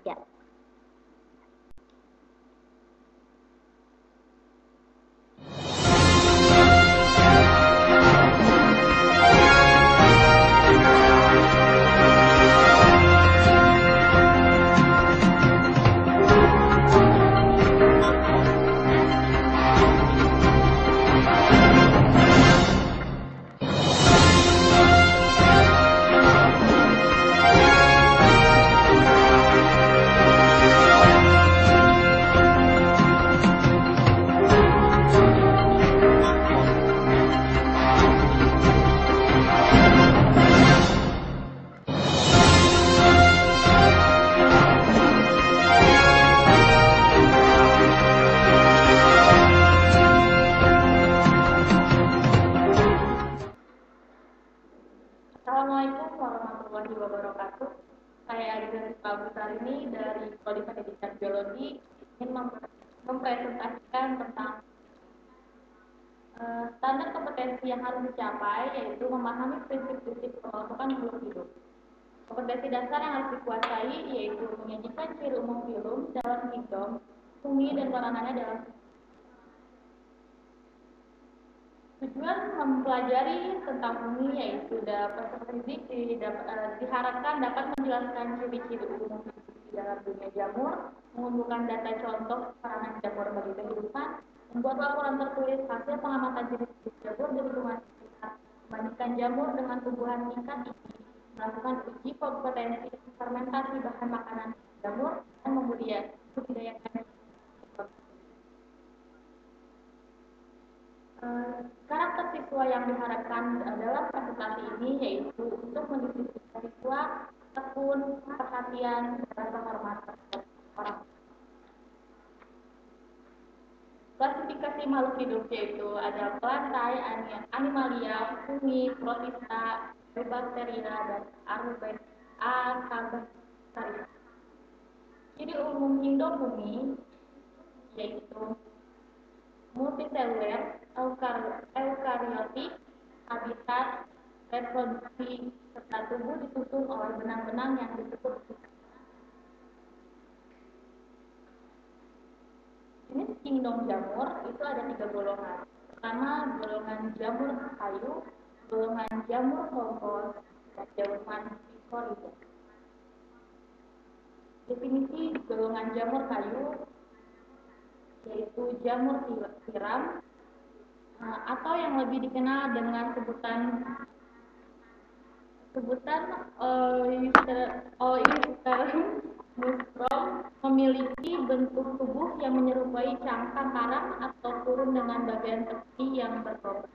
Ya. Assalamualaikum warahmatullahi wabarakatuh. Saya Adita Rizka ini dari Prodi Pendidikan Biologi ingin mempresentasikan tentang standar kompetensi yang harus dicapai, yaitu memahami prinsip-prinsip pengelompokan makhluk hidup. Kompetensi dasar yang harus dikuasai yaitu menyajikan ciri umum film dalam kingdom, fungsi dan peranannya dalam tujuan mempelajari tentang fungsi yaitu peserta didik diharapkan dapat menjelaskan ciri-ciri umum di dalam dunia jamur, mengumpulkan data contoh peranan jamur bagi kehidupan, membuat laporan tertulis hasil pengamatan jenis jamur di lingkungan sekitar, membandingkan jamur dengan tumbuhan tingkat tinggi, melakukan uji kompetensi fermentasi bahan makanan jamur, dan membudidayakan. Karakter siswa yang diharapkan dalam presentasi ini yaitu untuk mendiskusi siswa, tekun, perhatian, dan rasa hormat terhadap orang. Klasifikasi makhluk hidup yaitu ada plantae, animalia, fungi, protista, bakteria, dan akarbakteria. Ciri umum Indofumi yaitu multiseluler, eukariotik, habitat, reproduksi, serta tubuh disusun oleh benang-benang yang disebut jenis kingdom jamur itu ada 3 golongan. Pertama, golongan jamur kayu, golongan jamur kompos, dan golongan mikoriza. Definisi golongan jamur kayu yaitu jamur tiram atau yang lebih dikenal dengan sebutan Oystrum muscrum, memiliki bentuk tubuh yang menyerupai cangkang karang atau turun dengan bagian tepi yang berlobang.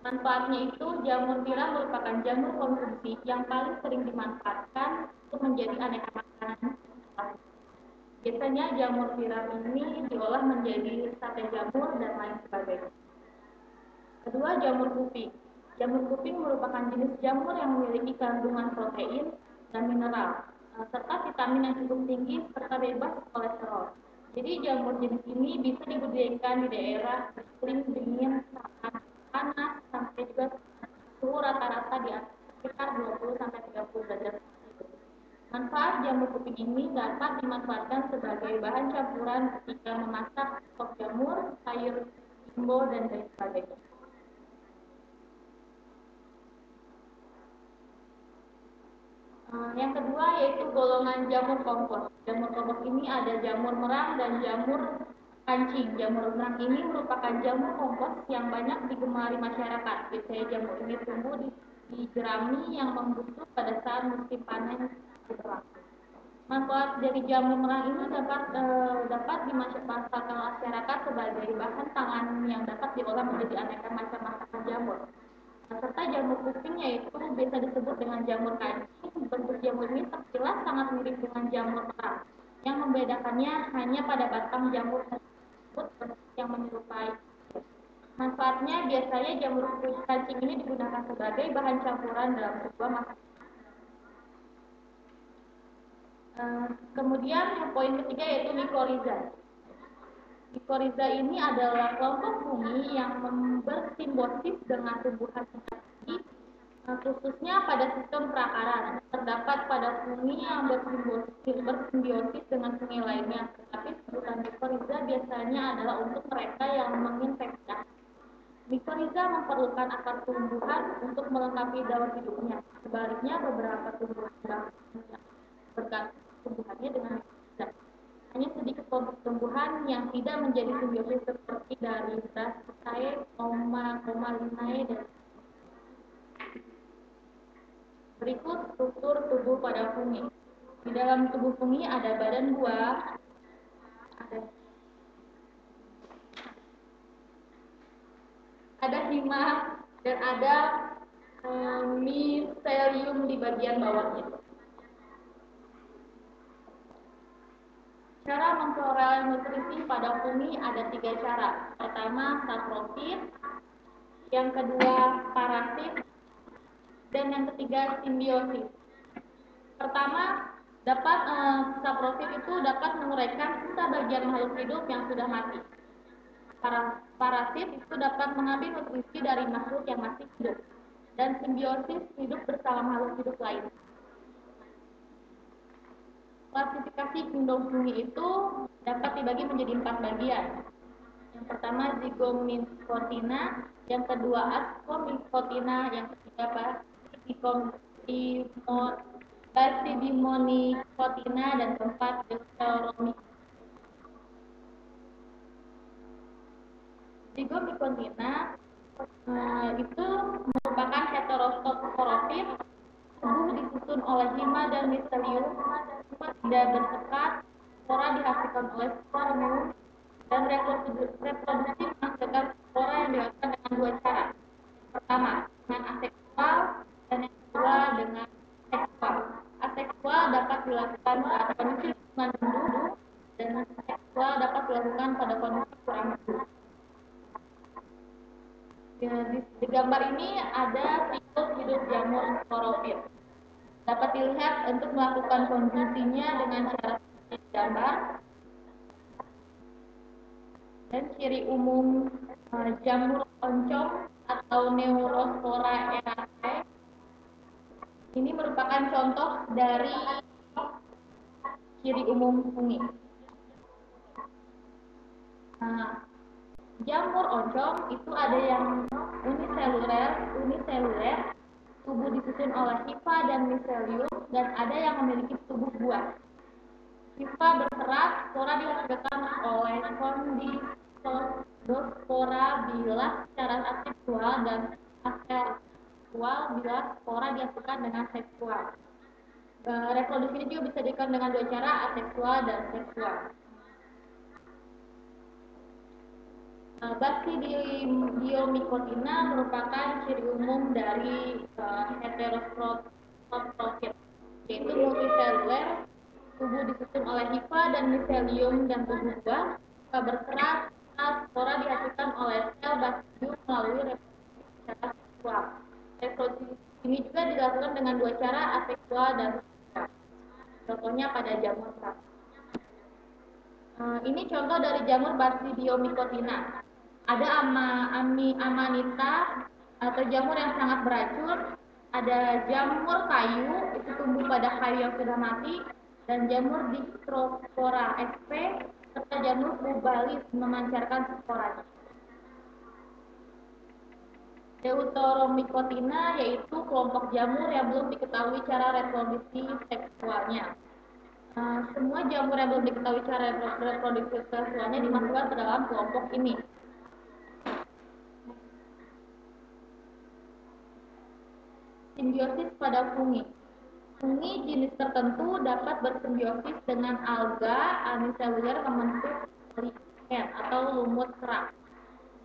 Manfaatnya itu, jamur tiram merupakan jamur konsumsi yang paling sering dimanfaatkan untuk menjadi aneka makanan. Biasanya jamur tiram ini diolah menjadi sate jamur dan lain sebagainya. Kedua, jamur kuping. Jamur kuping merupakan jenis jamur yang memiliki kandungan protein dan mineral, serta vitamin yang cukup tinggi serta bebas kolesterol. Jadi jamur jenis ini bisa dibudidayakan di daerah iklim dingin, panas, sampai juga suhu rata-rata di sekitar 20-30 derajat. Manfaat jamur kuping ini dapat dimanfaatkan sebagai bahan campuran ketika memasak sop jamur, sayur jumbo, dan lain sebagainya. Yang kedua yaitu golongan jamur kompos. Jamur kompos ini ada jamur merang dan jamur kancing. Jamur merang ini merupakan jamur kompos yang banyak digemari masyarakat. Biasanya jamur ini tumbuh di jerami yang membusuk pada saat musim panen berlangsung. Manfaat dari jamur merang ini dapat dimanfaatkan masyarakat sebagai bahan pangan yang dapat diolah menjadi aneka macam masakan jamur. Serta jamur kuping yaitu biasa disebut dengan jamur kancing. Bentuk jamur ini sekilas sangat mirip dengan jamur merang. Yang membedakannya hanya pada batang jamur tersebut yang menyerupai. Manfaatnya biasanya jamur kancing ini digunakan sebagai bahan campuran dalam sebuah masakan. Kemudian yang poin ketiga yaitu mikoriza. Mikoriza ini adalah kelompok fungi yang bersimbiosis dengan tumbuhan tingkat tinggi Khususnya pada sistem perakaran, terdapat pada fungi yang bersimbiosis dengan fungi lainnya, tetapi sebutan mikoriza biasanya adalah untuk mereka yang menginfeksi. Mikoriza memerlukan akar tumbuhan untuk melengkapi daur hidupnya. Sebaliknya, beberapa tumbuhan yang bergantung tumbuhannya dengan mikoriza. Hanya sedikit kelompok tumbuhan yang tidak menjadi simbiosis seperti dari Brassicaceae, Linae, dan berikut struktur tubuh pada fungi. Di dalam tubuh fungi ada badan buah, ada hima, dan ada miselium di bagian bawahnya. Cara memperoleh nutrisi pada fungi ada 3 cara. Pertama, saprofit, yang kedua, parasit, dan yang ketiga, simbiosis. Pertama, saprofit itu dapat menguraikan sisa bagian makhluk hidup yang sudah mati. Parasit itu dapat mengambil nutrisi dari makhluk yang masih hidup. Dan simbiosis hidup bersama makhluk hidup lain. Klasifikasi kingdom fungi itu dapat dibagi menjadi 4 bagian. Yang pertama Zygomycotina, yang kedua Ascomycotina, yang ketiga Basidiomycotina, dan keempat Deuteromycotina. Zygomycotina itu merupakan heterosporofit, tubuh disusun oleh hima dan miselium, tidak bersekat, spora dihasilkan oleh sporeum, dan reproduksi menghasilkan spora yang dilakukan dengan 2 cara. Pertama, dengan aseksual, dan yang kedua dengan seksual. Aseksual dapat dilakukan pada kondisi hubungan mendung, dan seksual dapat dilakukan pada kondisi kurang mendung. Di gambar ini ada siklus hidup jamur sporofit. Dapat dilihat untuk melakukan fungsinya dengan cara seperti gambar. Dan ciri umum jamur oncom atau Neurospora eraceae ini merupakan contoh dari ciri umum fungi. Jamur oncom itu ada yang uniseluler, tubuh disusun oleh hifa dan miselium, dan ada yang memiliki tubuh buah. Hifa berserat, spora dihasilkan oleh kondisospora bila secara aseksual, dan aseksual bila spora dihasilkan dengan seksual. Reproduksi ini juga bisa dilakukan dengan 2 cara, aseksual dan seksual. Basidiomycotina merupakan ciri umum dari heterosporofit, yaitu multiseluler, tubuh disusun oleh hifa dan miselium, dan tubuh buah. Berserat, spora dihasilkan oleh sel basidium melalui reproduksi secara seksual. Reproduksi ini juga dilakukan dengan 2 cara, aseksual dan seksual. Contohnya pada jamur kerang. Ini contoh dari jamur Basidiomycotina. Ada amanita atau jamur yang sangat beracun. Ada jamur kayu, itu tumbuh pada kayu yang sudah mati, dan jamur Dictyospora sp, serta jamur Pubalis memancarkan sporanya. Deuteromycotina yaitu kelompok jamur yang belum diketahui cara reproduksi seksualnya. Semua jamur yang belum diketahui cara reproduksi seksualnya dimasukkan ke dalam kelompok ini. Simbiosis pada fungi. Fungi jenis tertentu dapat bersimbiosis dengan alga uniseluler membentuk lichen atau lumut kerang.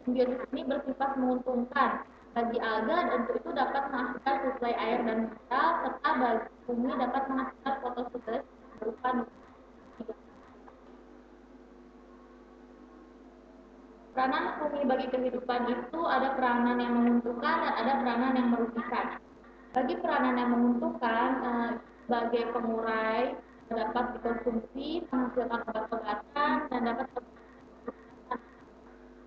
Simbiosis ini bersifat menguntungkan bagi alga, dan untuk itu dapat menghasilkan suplai air dan mineral, serta bagi fungi dapat menghasilkan fotosintesis berupa nutrisi. Peranan fungi bagi kehidupan itu ada peranan yang menguntungkan dan ada peranan yang merugikan. Bagi peranan yang menguntungkan, sebagai pengurai, dapat dikonsumsi, menghasilkan obat-obatan, dan dapat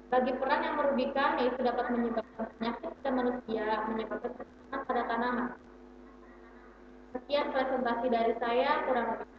Bagi peran yang merugikan, yaitu dapat menyebabkan penyakit pada manusia, menyebabkan kerusakan pada tanaman. Sekian presentasi dari saya, kurang lebih